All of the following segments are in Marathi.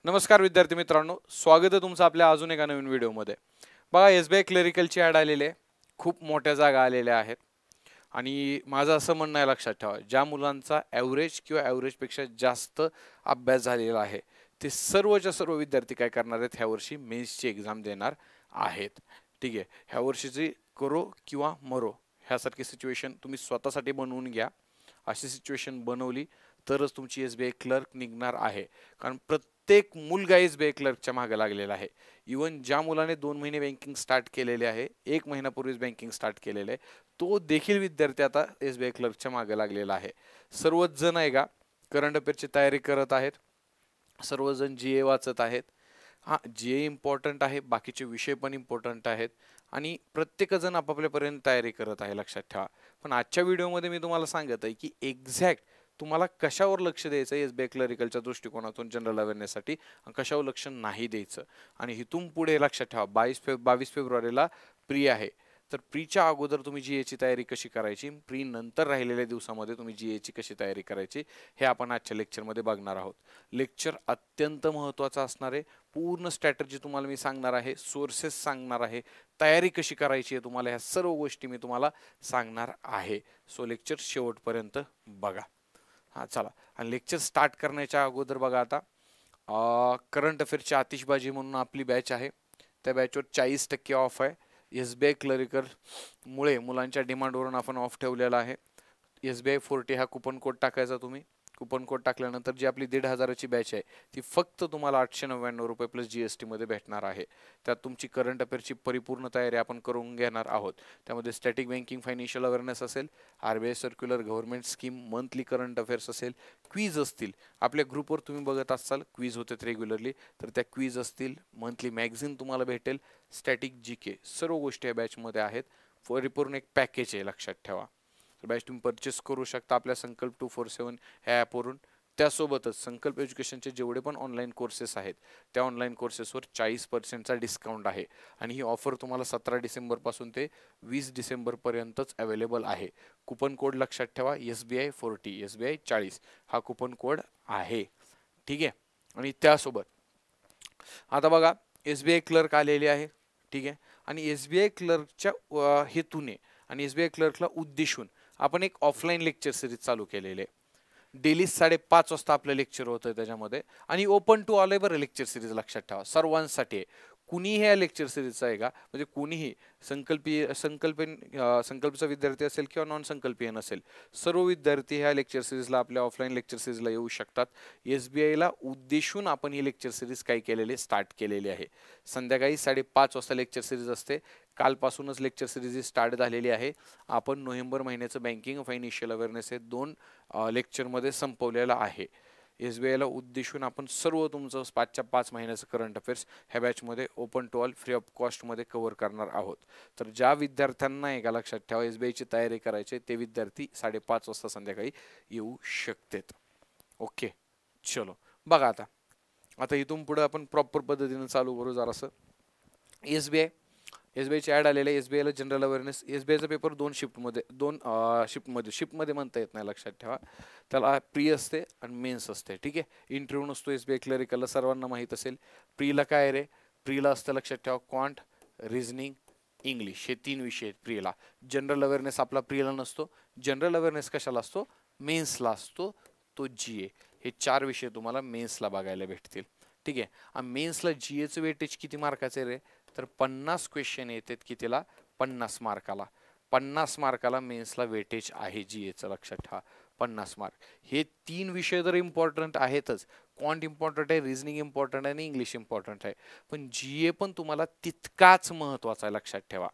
नमस्कार विद्यार्थी मित्रांनो, स्वागत आहे तुमचं आपल्या अजून एका नवीन व्हिडिओमध्ये। बघा, एसबीआय क्लरिकलची ॲड आलेली आहे, खूप मोठ्या जागा आलेल्या आहेत आणि माझं असं म्हणणं आहे, लक्षात ठेवा, ज्या मुलांचा ॲव्हरेज किंवा ॲव्हरेजपेक्षा जास्त अभ्यास झालेला आहे ते सर्वच्या सर्व विद्यार्थी काय करणार आहेत, ह्या वर्षी मेन्सची एक्झाम देणार आहेत। ठीक आहे, ह्या वर्षीची करो किंवा मरो ह्यासारखी सिच्युएशन तुम्ही स्वतःसाठी बनवून घ्या। अशी सिच्युएशन बनवली तरच तुमची एसबीआय क्लर्क निघणार आहे, कारण प्रत्येक मुलगा एसबीआय क्लर्कच्या मागे लागलेला आहे। इवन ज्या मुलाने 2 महिने बँकिंग स्टार्ट केलेले आहे, 1 महिन्यापूर्वीच बँकिंग स्टार्ट केलेले आहे, तो देखील विद्यार्थी आता एसबीआय क्लर्कच्या मागे लागलेला आहे। सर्वच जण आहे का करंट अफेअरची तयारी करत आहेत, सर्वजण जीए वाचत आहेत। हां, जीए इम्पॉर्टंट आहे, बाकीचे विषय पण इम्पॉर्टंट आहेत आणि प्रत्येकजण आपापल्यापर्यंत तयारी करत आहे, लक्षात ठेवा। पण आजच्या व्हिडिओमध्ये मी तुम्हाला सांगत आहे की एक्झॅक्ट तुम्हाला कशावर लक्ष द्यायचं आहे एसबीआय क्लरिकलच्या दृष्टिकोनातून जनरल अवेअरनेससाठी आणि कशावर लक्ष नाही द्यायचं। आणि इथून पुढे लक्षात ठेवा, 22 फेब्रुवारीला प्री आहे, तर प्रीच्या अगोदर तुम्ही जीएची तयारी कशी करायची, प्री नंतर राहिलेल्या दिवसामध्ये तुम्ही जीएची कशी तयारी करायची हे आपण आजच्या लेक्चरमध्ये बघणार आहोत। लेक्चर अत्यंत महत्त्वाचं असणार आहे, पूर्ण स्ट्रॅटेजी तुम्हाला मी सांगणार आहे, सोर्सेस सांगणार आहे, तयारी कशी करायची आहे तुम्हाला, ह्या सर्व गोष्टी मी तुम्हाला सांगणार आहे। सो लेक्चर शेवटपर्यंत बघा। हां, चला, आणि लेक्चर स्टार्ट करण्याच्या अगोदर बघा, आता करंट अफेअरची आतिषबाजी म्हणून आपली बॅच आहे, त्या बॅचवर 40% ऑफ आहे। एसबीआय क्लरिकल मुळे मुलांच्या डिमांडवरून आपण ऑफ ठेवलेला आहे। एसबीआय 40 हा कुपन कोड टाकायचा तुम्ही, कुपन कोड टाकल्यानंतर जी आपली 1,500ची बॅच आहे ती फक्त तुम्हाला 899 रुपये प्लस जीएसटी मध्ये भेटणार आहे। त्यात तुमची करंट अफेअरची परिपूर्ण तयारी आपण करून घेणार आहोत। त्यामध्ये स्टॅटिक बँकिंग, फायनान्शियल अवेअरनेस असेल, RBI circular, government scheme, monthly current affairs असेल, क्विज असतील, आपल्या ग्रुपवर तुम्ही बघत असाल क्विज होतात रेग्युलरली, तर त्या क्विज असतील, मंथली मॅगझिन तुम्हाला भेटेल, स्टॅटिक जीके, सर्व गोष्टी या बॅचमध्ये आहेत। परिपूर्ण एक पॅकेज आहे, लक्षात ठेवा। बॅच तुम्ही परचेस करू शकता आपल्या संकल्प 247 ह्या ॲपवरून। त्यासोबतच संकल्प एज्युकेशनचे जेवढे पण ऑनलाईन कोर्सेस आहेत त्या ऑनलाईन कोर्सेसवर 40%चा डिस्काउंट आहे आणि ही ऑफर तुम्हाला 17 डिसेंबरपासून ते 20 डिसेंबरपर्यंतच अवेलेबल आहे। कुपन कोड लक्षात ठेवा, SBI 40, SBI 40 हा कुपन कोड आहे, ठीक आहे। आणि त्यासोबत आता बघा, एसबीआय क्लर्क आलेली आहे, ठीक आहे, आणि एसबीआय क्लर्कच्या हेतूने आणि एसबीआय क्लर्कला उद्देशून आपण एक ऑफलाईन लेक्चर सिरीज चालू केलेले आहे। डेली 5:30 वाजता आपलं लेक्चर होतं त्याच्यामध्ये, आणि ओपन टू ऑल आहे बरं लेक्चर सिरीज, लक्षात ठेवा, सर्वांसाठी आहे। कुणीही या लेक्चर सिरीजचा आहे का, म्हणजे कुणीही संकल्पचा विद्यार्थी असेल किंवा नॉन संकल्पीय नसेल, सर्व विद्यार्थी ह्या लेक्चर सिरीजला, आपल्या ऑफलाईन लेक्चर सिरीजला येऊ शकतात। एसबीआयला उद्देशून आपण ही लेक्चर सिरीज काय केलेली, स्टार्ट केलेली आहे। संध्याकाळी 5:30 वाजता लेक्चर सिरीज असते, कालपासूनच लेक्चर सिरीज स्टार्ट झालेली आहे। आपण नोव्हेंबर महिन्याचं बँकिंग, फायनान्शियल अवेअरनेस हे 2 लेक्चरमध्ये संपवलेलं आहे। एसबीआयला उद्देशून आपण सर्व तुमचं 5च्या 5 महिन्याचं करंट अफेअर्स ह्या बॅचमध्ये open to all free of कॉस्टमध्ये कव्हर करणार आहोत। तर ज्या विद्यार्थ्यांना एका लक्षात ठेवा एसबीआयची तयारी करायची ते विद्यार्थी 5:30 वाजता संध्याकाळी येऊ शकतात। ओके, चलो बघा, आता इथून पुढे आपण प्रॉपर पद्धतीने चालू करू जरासं। एसबीआयची ॲड आलेली आहे, एसबीआयला जनरल अवेअरनेस, एसबीआयचा पेपर 2 शिफ्टमध्ये म्हणता येत नाही, लक्षात ठेवा, त्याला प्री असते आणि मेन्स असते, ठीक आहे। इंटरव्ह्यू नसतो एसबीआय क्लरिकलला, सर्वांना माहीत असेल। प्रीला काय रे, प्रीला असतं, लक्षात ठेवा, क्वांट, रिझनिंग, इंग्लिश, हे 3 विषय आहेत प्रीला। जनरल अवेअरनेस आपला प्रीला नसतो, जनरल अवेअरनेस कशाला असतो, मेन्सला असतो, तो जीए। हे 4 विषय तुम्हाला मेन्सला बघायला भेटतील, ठीक आहे। आणि मेन्सला जीएचं वेटेज किती मार्काचे रे, तर 50 क्वेश्चन येतात कितीला, 50 मार्काला, 50 मार्काला मेन्सला वेटेज आहे जीएचं, लक्षात ठेवा, 50 मार्क। हे 3 विषय तर इम्पॉर्टंट आहेतच, क्वांट इम्पॉर्टंट आहे, रिझनिंग इम्पॉर्टंट आहे आणि इंग्लिश इम्पॉर्टंट आहे, पण जीए पण तुम्हाला तितकाच महत्त्वाचा आहे, लक्षात ठेवा,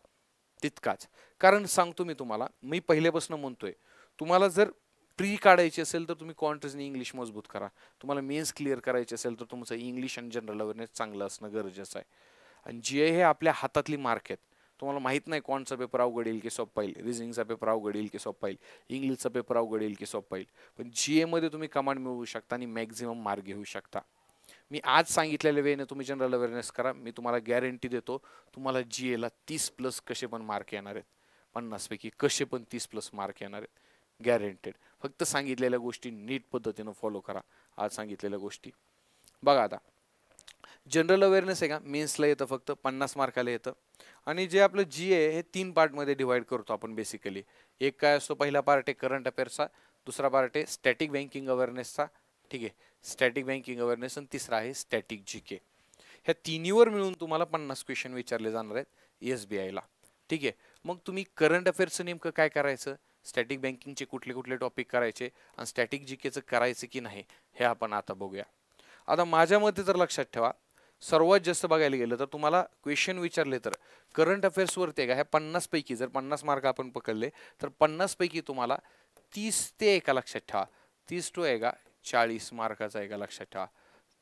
तितकाच। कारण सांगतो मी तुम्हाला, मी पहिल्यापासून म्हणतोय, तुम्हाला जर प्री काढायची असेल तर तुम्ही क्वांट, रिझनिंग, इंग्लिश मजबूत करा। तुम्हाला मेन्स क्लिअर करायची असेल तर तुमचं इंग्लिश आणि जनरल अवेअरनेस चांगलं असणं गरजेचं आहे। आणि जीए हे आपल्या हातातली मार्क आहेत, तुम्हाला माहित नाही क्वांटचा पेपर अवघड येईल की सोपा येईल, रिझनिंगचा पेपर अवघड येईल की सोपा येईल, इंग्लिशचा पेपर अवघड येईल की सोपा येईल, पण जीए मध्ये तुम्ही कमांड मिळवू शकता आणि मॅक्झिमम मार्क घेऊ शकता। मी आज सांगितलेल्या वेळेने तुम्ही जनरल अवेअरनेस करा, मी तुम्हाला गॅरंटी देतो तुम्हाला जीएला 30+ कसे पण मार्क येणार आहेत, 50 पैकी कसे पण 30+ मार्क येणार आहेत, गॅरंटेड। फक्त सांगितलेल्या गोष्टी नीट पद्धतीने फॉलो करा। आज सांगितलेल्या गोष्टी बघा, आता जनरल अवेअरनेस आहे का मेन्सला येतं, फक्त 50 मार्काला येतं. आणि जे आपलं जी आहे हे 3 पार्टमध्ये डिवाइड करतो आपण बेसिकली. एक काय असतो, पहिला पार्ट आहे करंट अफेअर्सचा, दुसरा पार्ट आहे स्टॅटिक बँकिंग अवेअरनेसचा, ठीक आहे, स्टॅटिक बँकिंग अवेअरनेस, आणि तिसरा आहे स्टॅटिक जी के. ह्या तिन्हीवर मिळून तुम्हाला 50 क्वेश्चन विचारले जाणार आहेत SBI ला, ठीक आहे. मग तुम्ही करंट अफेअर्सचं नेमकं काय करायचं, स्टॅटिक बँकिंगचे कुठले कुठले टॉपिक करायचे आणि स्टॅटिक जी केचं करायचं की नाही हे आपण आता बघूया. आता माझ्या मते तर लक्षात ठेवा, सर्वात जास्त बघायला गेलं तर तुम्हाला क्वेश्चन विचारले तर करंट अफेअर्सवरती आहे का, ह्या 50 पैकी जर 50 मार्क आपण पकडले तर 50 पैकी तुम्हाला 30 ते एका लक्षात ठेवा, 30 टू आहे का 40 मार्काचा आहे का लक्षात ठेवा,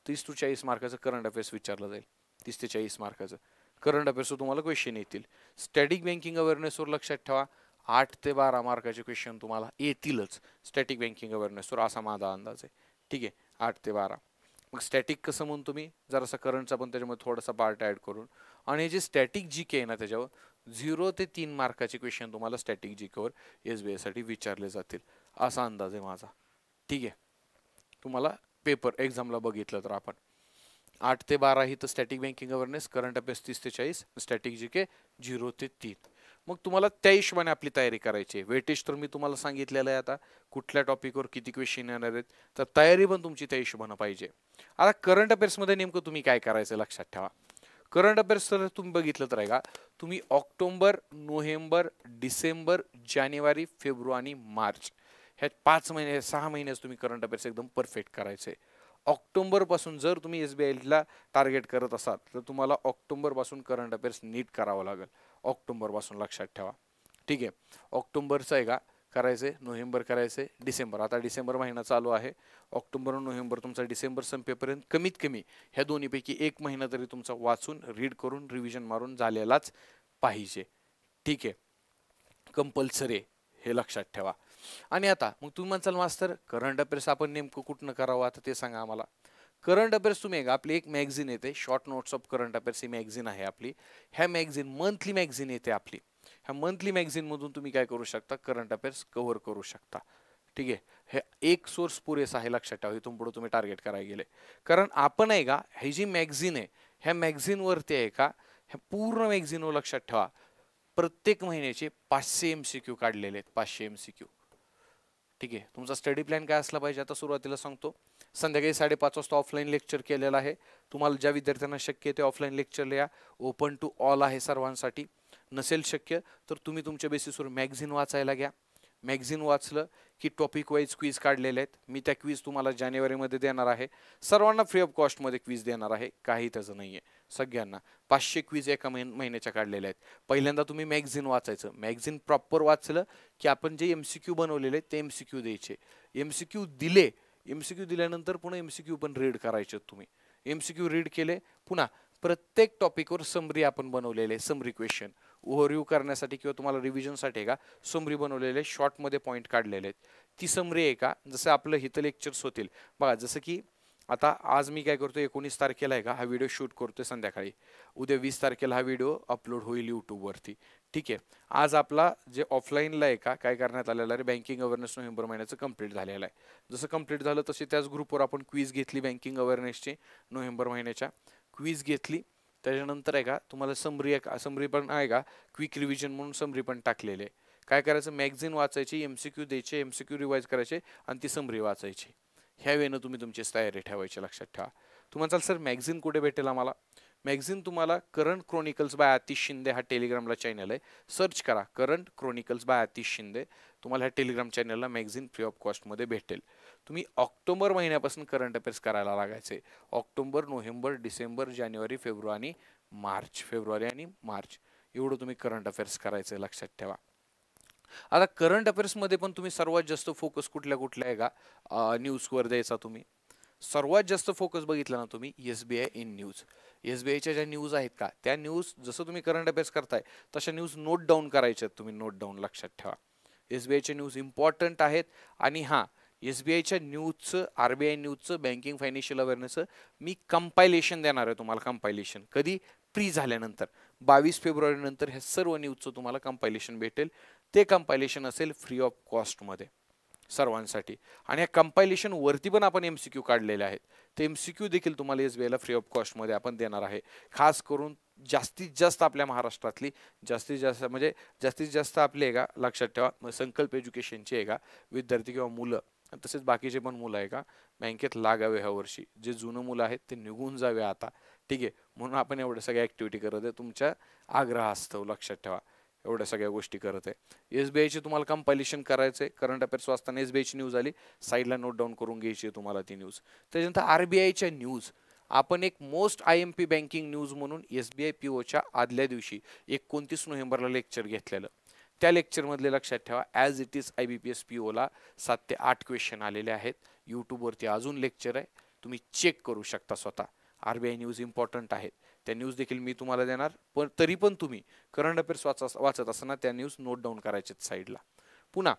30 टू 40 मार्काचं करंट अफेअर्स विचारलं जाईल. 30 ते 40 मार्काचं करंट अफेअर्सवर तुम्हाला क्वेश्चन येतील. स्टॅटिक बँकिंग अवेअरनेसवर लक्षात ठेवा 8 ते 12 मार्काचे क्वेश्चन तुम्हाला येतीलच स्टॅटिक बँकिंग अवेअरनेसवर, असा माझा अंदाज आहे, ठीक आहे, 8 ते 12. मग स्टॅटिक कसं म्हणून तुम्ही जरासा करंटचा पण त्याच्यामध्ये थोडासा पार्ट ॲड करून, आणि जे स्टॅटिक जी के आहे ना त्याच्यावर 0 ते 3 मार्काचे क्वेश्चन तुम्हाला स्टॅटिक जी केवर SBI साठी विचारले जातील, असा अंदाज आहे माझा, ठीक आहे. तुम्हाला पेपर एक्झामला बघितलं तर आपण 8 ते 12 ही तर static banking awareness, current affairs 30 ते 40, स्टॅटिक जी के 0 ते 3. मग तुम्हाला त्या हिशोबाने आपली तयारी करायची आहे. वेटेज तर मी तुम्हाला सांगितलेलं आहे आता कुठल्या टॉपिकवर किती क्वेश्चन येणार आहेत, तर तयारी पण तुमची त्या हिशोबाने पाहिजे. आता करंट अफेअर्समध्ये नेमकं तुम्ही काय करायचं लक्षात ठेवा. करंट अफेअर्स तर तुम्ही बघितलं तर आहे का, तुम्ही ऑक्टोबर, नोव्हेंबर, डिसेंबर, जानेवारी, फेब्रुवारी, मार्च ह्या 5 महिने 6 महिन्याच तुम्ही करंट अफेअर्स एकदम परफेक्ट करायचे. ऑक्टोबर पासून जर तुम्ही SBI ला टार्गेट करत असाल तर तुम्हाला ऑक्टोबर पासून करंट अफेअर्स नीट करावं लागेल, ऑक्टोबर पासून लक्षात ठेवा, ठीक आहे. ऑक्टोबरचं आहे का करायचे, नोव्हेंबर करायचे, डिसेंबर, आता डिसेंबर महिना चालू आहे, ऑक्टोबर आणि नोव्हेंबर तुमचा डिसेंबर संपेपर्यंत कमीत कमी ह्या दोन्हीपैकी एक महिना तरी तुमचा वाचून रीड करून रिव्हिजन मारून झालेलाच पाहिजे, ठीक आहे, कंपल्सरी, हे लक्षात ठेवा. आणि आता मग तुम्ही म्हणसाल मास्तर करंट अफेअर्स आपण नेमकं कुठनं करावं, आता ते सांगा आम्हाला. करंट अफेअर्स तुम्ही आपली एक मॅगझिन येते, short notes of current affairs he magazine आहे आपली. ह्या मॅगझिन मंथली मॅगझिन येते आपली, ह्या मंथली मॅगझिन मधून तुम्ही काय करू शकता, करंट अफेअर्स कव्हर करू शकता, ठीक आहे. हे एक सोर्स पुरेसा आहे, लक्षात ठेवा, इथून पुढे तुम्ही टार्गेट करायला गेले. कारण आपण आहे का ही जी मॅगझिन आहे ह्या मॅगझिनवरती आहे का, ह्या पूर्ण मॅगझिनवर लक्षात ठेवा प्रत्येक महिन्याचे 500 MCQ काढलेले आहेत, 500 MCQ, ठीक आहे. तुमचा स्टडी प्लॅन काय असला पाहिजे, आता सुरुवातीला सांगतो, संध्याकाळी 5:30 वाजता ऑफलाईन लेक्चर केलेलं आहे. तुम्हाला ज्या विद्यार्थ्यांना शक्य आहे ते ऑफलाईन लेक्चर या, ओपन टू ऑल आहे सर्वांसाठी. नसेल शक्य तर तुम्ही तुमच्या बेसिसवर मॅगझिन वाचायला घ्या. मॅगझिन वाचलं की टॉपिक वाईज क्विज काढलेले आहेत, मी त्या क्विज तुम्हाला जानेवारीमध्ये देणार आहे, सर्वांना फ्री ऑफ कॉस्टमध्ये क्विज देणार आहे, काही त्याचं नाही आहे, सगळ्यांना 500 क्विज एका महिन्याच्या काढलेल्या आहेत. पहिल्यांदा तुम्ही मॅगझिन वाचायचं, मॅगझिन प्रॉपर वाचलं की आपण जे MCQ बनवलेले आहेत ते MCQ द्यायचे, MCQ दिले, MCQ दिल्यानंतर पुन्हा MCQ पण रीड करायचे तुम्ही. MCQ रीड केले, पुन्हा प्रत्येक टॉपिकवर समरी आपण बनवलेले, समरी क्वेश्चन ओव्हरव्ह्यू करण्यासाठी किंवा तुम्हाला रिव्हिजनसाठी आहे का समरी बनवलेले, शॉर्टमध्ये पॉईंट काढलेले आहेत, ती समरी आहे का. जसं आपलं हिथं लेक्चर्स होतील बघा, जसं की आता आज मी काय करतो 19 तारखेला आहे का हा व्हिडिओ शूट करतोय संध्याकाळी, उद्या 20 तारखेला हा व्हिडिओ अपलोड होईल यूट्यूबवरती, ठीक आहे. आज आपला जे ऑफलाईनला आहे का काय करण्यात आलेलं आहे, बँकिंग अवेअरनेस नोव्हेंबर महिन्याचं कंप्लीट झालेलं आहे. जसं कंप्लीट झालं तसे त्याच ग्रुपवर आपण क्विज घेतली बँकिंग अवेअरनेसची, नोव्हेंबर महिन्याच्या क्विज घेतली. त्याच्यानंतर आहे का तुम्हाला समरी पण आहे का क्विक रिव्हिजन म्हणून समरी पण टाकलेले आहे. काय करायचं, मॅगझिन वाचायची, MCQ द्यायचे, MCQ रिवाइज करायचे आणि ती समरी वाचायची. ह्या वेळेनं तुम्ही तुमची तयारी ठेवायची, लक्षात ठेवा. तुम्हाला सर मॅगझिन कुठे भेटेल आम्हाला, मॅगझिन तुम्हाला current chronicles by Atish Shinde हा टेलिग्रामला चॅनल आहे, सर्च करा current chronicles by Atish Shinde, तुम्हाला ह्या टेलिग्राम चॅनलला मॅगझिन फ्री ऑफ कॉस्टमध्ये भेटेल. तुम्ही ऑक्टोबर महिन्यापासून करंट अफेअर्स करायला लागायचे, ऑक्टोबर, नोव्हेंबर, डिसेंबर, जानेवारी, फेब्रुवारी, मार्च एवढं तुम्ही करंट अफेअर्स करायचं, लक्षात ठेवा. आता करंट अफेअर्समध्ये पण तुम्ही सर्वात जास्त फोकस कुठल्या कुठल्या आहे का न्यूजवर द्यायचा. तुम्ही सर्वात जास्त फोकस बघितला ना तुम्ही SBI इन न्यूज, SBIच्या ज्या न्यूज आहेत का त्या न्यूज जसं तुम्ही करंट अफेअर्स करताय तशा न्यूज नोट डाऊन करायच्या, तुम्ही नोट डाऊन, लक्षात ठेवा. SBIच्या न्यूज इम्पॉर्टंट आहेत. आणि हां, SBIच्या न्यूजचं, RBI न्यूजचं, बँकिंग फायनान्शियल अवेअरनेसचं मी कंपायलेशन देणार आहे तुम्हाला. कंपायलेशन कधी, प्री झाल्यानंतर 22 फेब्रुवारी नंतर ह्या सर्व न्यूजचं तुम्हाला कंपायलेशन भेटेल. ते कंपायलेशन असेल फ्री ऑफ कॉस्टमध्ये, सर्वांसाठी. आणि या कंपायलेशन वरती पण आपण एमसीक्यू काढलेले आहेत. ते एमसीक्यू देखील तुम्हाला एसबीआयला फ्री ऑफ कॉस्टमध्ये आपण देणार आहे. खास करून जास्तीत जास्त आपल्या महाराष्ट्रातली जास्तीत जास्त आपले आहे का लक्षात ठेवा, संकल्प एज्युकेशनचे आहे का विद्यार्थी किंवा मुलं, तसेच बाकीचे पण मुलं आहे का बँकेत लागावे ह्या वर्षी. जे जुनं मुलं आहेत ते निघून जावे आता, ठीक आहे. म्हणून आपण एवढ्या सगळ्या ऍक्टिव्हिटी करत आहे, तुमच्या आग्रहास्तव लक्षात ठेवा एवढ्या सगळ्या गोष्टी करत आहे. एसबीआयची तुम्हाला कंपायलेशन करायचंय. करंट अफेअर्स वाचताना एसबीआयची न्यूज आली, साईडला नोट डाऊन करून घ्यायची आहे तुम्हाला ती न्यूज. त्याच्यानंतर आरबीआयच्या न्यूज. आपण एक most I M P banking news म्हणून एसबीआय पीओच्या आदल्या दिवशी 29 नोव्हेंबरला लेक्चर घेतलेलं. त्या लेक्चरमधले लक्षात ठेवा ॲज इट इज IBPS POला 7 ते 8 क्वेश्चन आलेले आहेत. यूट्यूबवरती अजून लेक्चर आहे, तुम्ही चेक करू शकता स्वतः. आरबीआय न्यूज इम्पॉर्टंट आहेत, त्या न्यूज देखील मी तुम्हाला देणार. पण तरी पण तुम्ही करंट अफेअर्स वाचत असताना त्या न्यूज नोट डाऊन करायचे साईडला. पुन्हा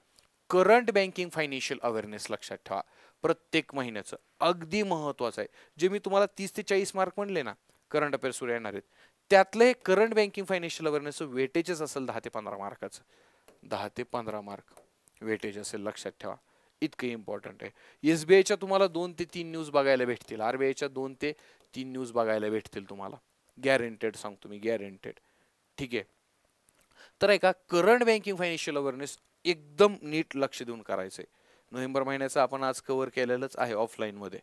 करंट बँकिंग फायनान्शियल अवेअरनेस लक्षात ठेवा, प्रत्येक महिन्याचं अगदी महत्त्वाचं आहे. जे मी तुम्हाला 30 ते 40 मार्क म्हणले ना करंट अफेअर्सवर येणार आहेत, त्यातलं हे करंट बँकिंग फायनान्शियल अवेअरनेसचं वेटेजच असेल 10 ते 15 मार्काचं. 10 ते 15 मार्क वेटेज असेल, लक्षात ठेवा. इतकं इम्पॉर्टंट आहे. एसबीआयच्या तुम्हाला 2 ते 3 न्यूज बघायला भेटतील, आरबीआयच्या 2 ते 3 न्यूज बघायला भेटतील तुम्हाला, गॅरंटेड सांगतो मी, गॅरंटेड. ठीक आहे. तर ऐका, करंट बँकिंग फायनान्शियल अवेअरनेस एकदम नीट लक्ष देऊन करायचंय. नोव्हेंबर महिन्याचं आपण आज कव्हर केलेलंच आहे ऑफलाईनमध्ये.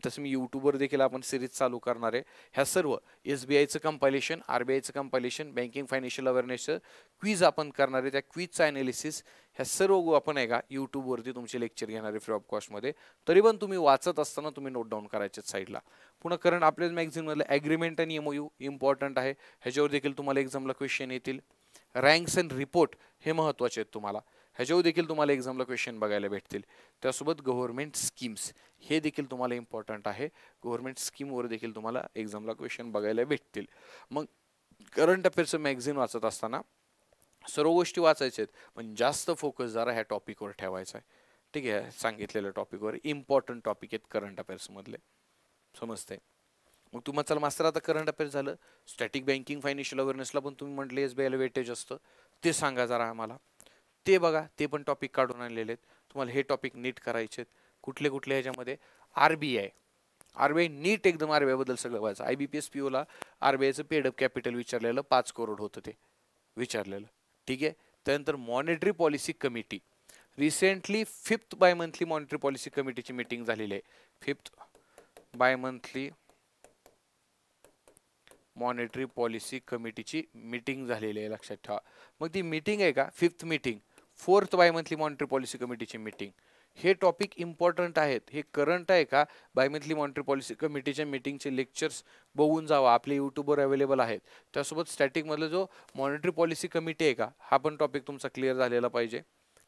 तसं मी यूट्यूबवर देखील आपण सिरीज चालू करणार आहे. ह्या सर्व एसबीआयचं कंपायलेशन, आरबीआयचं कंपायलेशन, बँकिंग फायनान्शियल अवेअरनेसचं क्विज आपण करणार आहे. त्या क्विजचं ॲनालिसिस ह्या सर्व आपण आहे का यूट्यूबवरती तुमचे लेक्चर घेणार आहे फ्री ऑफ कॉस्टमध्ये. तरी पण तुम्ही वाचत असताना तुम्ही नोट डाऊन करायचे साईडला. पुन्हा करंट आपल्या मॅगझिनमधलं ॲग्रीमेंट आणि MOU इम्पॉर्टंट आहे, ह्याच्यावर देखील तुम्हाला एक्झामला क्वेश्चन येतील. रँक्स अँड रिपोर्ट हे महत्त्वाचे आहेत तुम्हाला, ह्याच्यावर देखील तुम्हाला एक्झामला क्वेश्चन बघायला भेटतील. त्यासोबत गव्हर्नमेंट स्कीम्स हे देखील तुम्हाला इम्पॉर्टंट आहे. गव्हर्नमेंट स्कीमवर देखील तुम्हाला एक्झामला क्वेश्चन बघायला भेटतील. मग करंट अफेअर्सचं मॅगझिन वाचत असताना सर्व गोष्टी वाचायच्या आहेत, पण जास्त फोकस जरा ह्या टॉपिकवर ठेवायचा आहे. ठीक आहे, सांगितलेल्या टॉपिकवर इम्पॉर्टंट टॉपिक आहेत करंट अफेअर्समधले, समजते. मग तुम्हाला चला मास्तर, आता करंट अफेअर्स झालं. स्टॅटिक बँकिंग फायनान्शियल अवेअरनेसला पण तुम्ही म्हटले एसबीआयला वेटेज असतं, ते सांगा जरा आम्हाला. ते बघा, ते पण टॉपिक काढून आणलेले आहेत. तुम्हाला हे टॉपिक नीट करायचे आहेत. कुठले कुठले ह्याच्यामध्ये आरबीआय नीट एकदम आरबीआय बद्दल सगळं व्हायचं. IBPS POला आरबीआयचं पेड अप कॅपिटल विचारलेलं 5 करोड होतं ते विचारलेलं. ठीक आहे. त्यानंतर monetary policy committee, recently 5th bimonthly monetary policy कमिटीची मीटिंग झालेली आहे. 5th bimonthly monetary policy कमिटीची मीटिंग झालेली आहे, लक्षात ठेवा. मग ती मीटिंग आहे का 5th meeting, 4th bimonthly monetary policy कमिटीची मीटिंग. हे टॉपिक इम्पॉर्टंट आहेत, हे करंट आहे का. बाय मंथली मॉनिटरी पॉलिसी कमिटीच्या मीटिंगचे लेक्चर्स बघून जावा, आपले यूट्यूबवर अवेलेबल आहेत. त्यासोबत स्टॅटिकमधलं जो मॉनिटरी पॉलिसी कमिटी आहे का, हा पण टॉपिक तुमचा क्लिअर झालेला पाहिजे.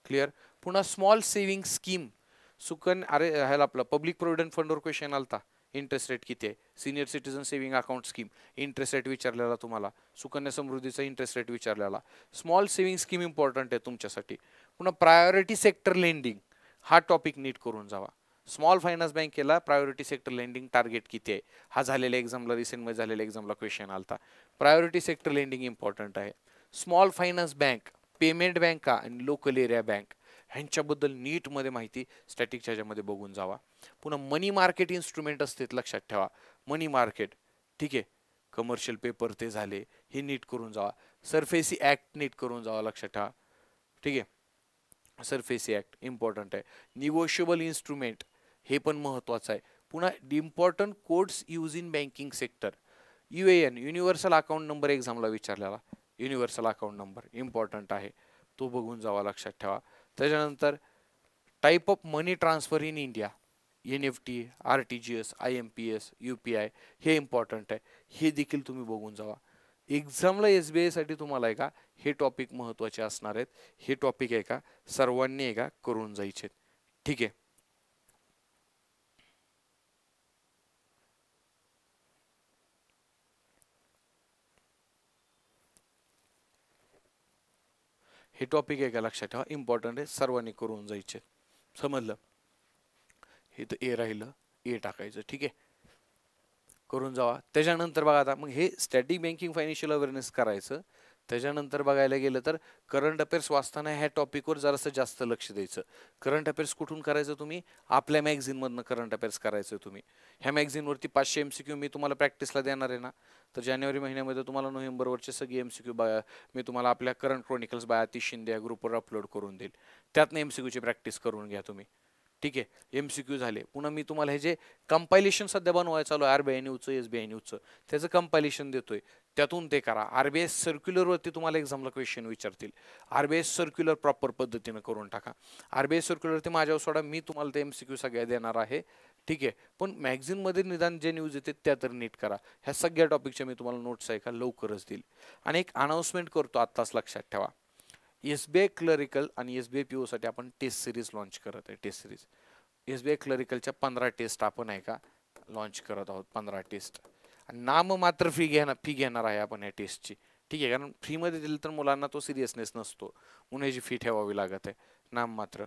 क्लिअर. पुन्हा स्मॉल सेव्हिंग स्कीम, ह्याला आपला पब्लिक प्रोव्हिडंट फंडवर क्वेश्चन आलता. इंटरेस्ट रेट किती आहे. Senior citizen saving account scheme interest rate विचारलेला तुम्हाला. सुकन्या समृद्धीचा इंटरेस्ट रेट विचारलेला. स्मॉल सेव्हिंग स्कीम इम्पॉर्टंट आहे तुमच्यासाठी. पुन्हा प्रायोरिटी सेक्टर लेंडिंग हा टॉपिक नीट करून जावा. स्मॉल फायनान्स बँकेला प्रायोरिटी सेक्टर लेंडिंग टार्गेट किती आहे, हा झालेल्या एक्झामला, रिसेंटमध्ये झालेल्या एक्झामला क्वेश्चन आलता. प्रायोरिटी सेक्टर लेंडिंग इम्पॉर्टंट आहे. स्मॉल फायनान्स बँक, पेमेंट बँका आणि लोकल एरिया बँक ह्यांच्याबद्दल नीटमध्ये माहिती स्टॅटिकच्या ह्याच्यामध्ये बघून जावा. पुन्हा मनी मार्केट इन्स्ट्रुमेंट असते, लक्षात ठेवा. मनी मार्केट, ठीक आहे, कमर्शियल पेपर ते झाले, हे नीट करून जावा. सरफेसी ॲक्ट नीट करून जावा, लक्षात ठेवा. ठीक आहे, सरफेसी ॲक्ट इम्पॉर्टंट आहे. निगोशिएबल इन्स्ट्रुमेंट हे पण महत्त्वाचं आहे. पुन्हा important codes use in banking sector, UAN universal account number एक्झामला विचारलेला. युनिव्हर्सल अकाउंट नंबर इम्पॉर्टंट आहे, तो बघून जावा, लक्षात ठेवा. त्याच्यानंतर type of money transfer in India, NEFT, RTGS, IMPS, UPI हे इम्पॉर्टंट आहे, हे देखील तुम्ही बघून जावा. एक्झामला SBI साठी तुम्हाला आहे का हे टॉपिक महत्त्वाचे असणार आहेत. हे टॉपिक आहे का सर्वांनी आहे का करून जायचे. ठीक आहे. हे टॉपिक आहे का लक्षात ठेवा, इम्पॉर्टंट आहे, सर्वांनी करून जायचे. समजलं. हे तर ए राहिलं, ए टाकायचं. ठीक आहे, करून जावा. त्याच्यानंतर बघा आता मग हे स्टॅटिक बँकिंग फायनान्शियल अवेअरनेस करायचं. त्याच्यानंतर बघायला गेलं तर करंट अफेअर्स वाचताना ह्या टॉपिकवर जरासं जास्त लक्ष द्यायचं. करंट अफेअर्स कुठून करायचं तुम्ही? आपल्या मॅगझिनमधनं करंट अफेअर्स करायचं तुम्ही. ह्या मॅगझिनवरती 500 MCQ मी तुम्हाला प्रॅक्टिसला देणार आहे ना, तर जानेवारी महिन्यामध्ये तुम्हाला नोव्हेंबरवरचे सगळे MCQ मी तुम्हाला आपल्या current chronicles by Atish Shinde या ग्रुपवर अपलोड करून देईल. त्यातनं MCQची प्रॅक्टिस करून घ्या तुम्ही. ठीक आहे, MCQ झाले. पुन्हा मी तुम्हाला हे जे कंपायलेशन सध्या बनवायचं चालू आहे RBI न्यूजचं, SBI न्यूजचं, त्याचं कंपायलेशन देतोय. त्यातून ते करा. RBI सर्क्युलरवरती तुम्हाला एक्झामला क्वेश्चन विचारतील. RBI सर्क्युलर प्रॉपर पद्धतीनं करून टाका. RBI सर्क्युलरवरती माझ्यावर सोडा, मी तुम्हाला ते MCQ सगळ्या देणार आहे. ठीक आहे, पण मॅगझिनमध्ये निदान जे न्यूज येते त्या तर नीट करा. ह्या सगळ्या टॉपिकच्या मी तुम्हाला नोट्स आहे का लवकरच देईल. आणि एक अनाउन्समेंट करतो आत्ताच, लक्षात ठेवा. SBI क्लरिकल आणि SBI PO साठी आपण टेस्ट सिरीज लॉन्च करत आहे. टेस्ट सिरीज SBI क्लरिकलच्या 15 टेस्ट आपण आहे का लॉन्च करत आहोत. 15 टेस्ट. नाम मात्र फी घेणार आहे आपण या टेस्टची. ठीक आहे, कारण फ्रीमध्ये दिलं तर मुलांना तो सिरियसनेस नसतो, म्हणून याची फी ठेवावी लागत आहे. नाम मात्र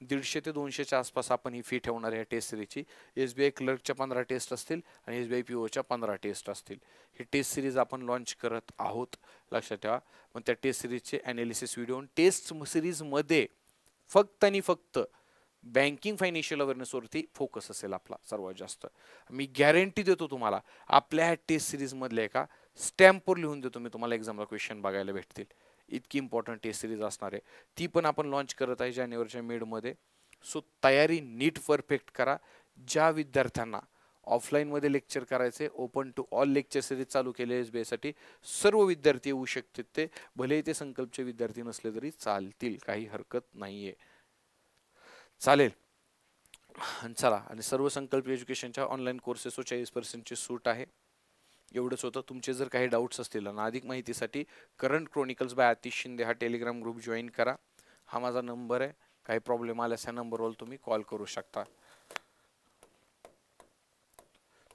150 ते 200च्या आसपास आपण ही फी ठेवणार आहे टेस्ट सिरीजची. SBI क्लर्कच्या 15 टेस्ट असतील आणि SBI POच्या 15 टेस्ट असतील. ही टेस्ट सिरीज आपण लॉन्च करत आहोत, लक्षात ठेवा. मग त्या टेस्ट सिरीजचे ॲनालिसिस व्हिडिओ, टेस्ट सिरीजमध्ये फक्त आणि फक्त बँकिंग फायनान्शियल अवेअरनेसवरती फोकस असेल आपला सर्वात जास्त. मी गॅरंटी देतो तुम्हाला, आपल्या ह्या टेस्ट सिरीजमधले एका स्टॅम्पवर लिहून देतो मी तुम्हाला, एक्झामला क्वेश्चन बघायला भेटतील. इतकी इम्पॉर्टंट टेस्ट सिरीज असणार आहे. ती पण आपण लॉन्च करत आहे जानेवारीच्या मिडमध्ये. सो तयारी नीट परफेक्ट करा. ज्या विद्यार्थ्यांना ऑफलाईनमध्ये लेक्चर करायचे, open to all lecture series चालू केले SBI साठी, सर्व विद्यार्थी येऊ शकतात. ते भले ते संकल्पचे विद्यार्थी नसले तरी चालतील, काही हरकत नाहीये. चालेल. चला, आणि सर्व संकल्प एज्युकेशनच्या ऑनलाईन कोर्सेसवर 40% सूट आहे. एवढंच होतं. तुमचे जर काही डाऊट्स असतील ना, अधिक माहितीसाठी current chronicles by Atish Shinde हा टेलिग्राम ग्रुप जॉईन करा. हा माझा नंबर आहे. काही प्रॉब्लेम आल्यास ह्या नंबरवर तुम्ही कॉल करू शकता.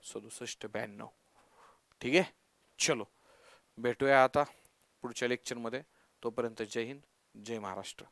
6792. ठीक आहे, चलो भेटूया आता पुढच्या लेक्चरमध्ये. तोपर्यंत जय हिंद, जय महाराष्ट्र.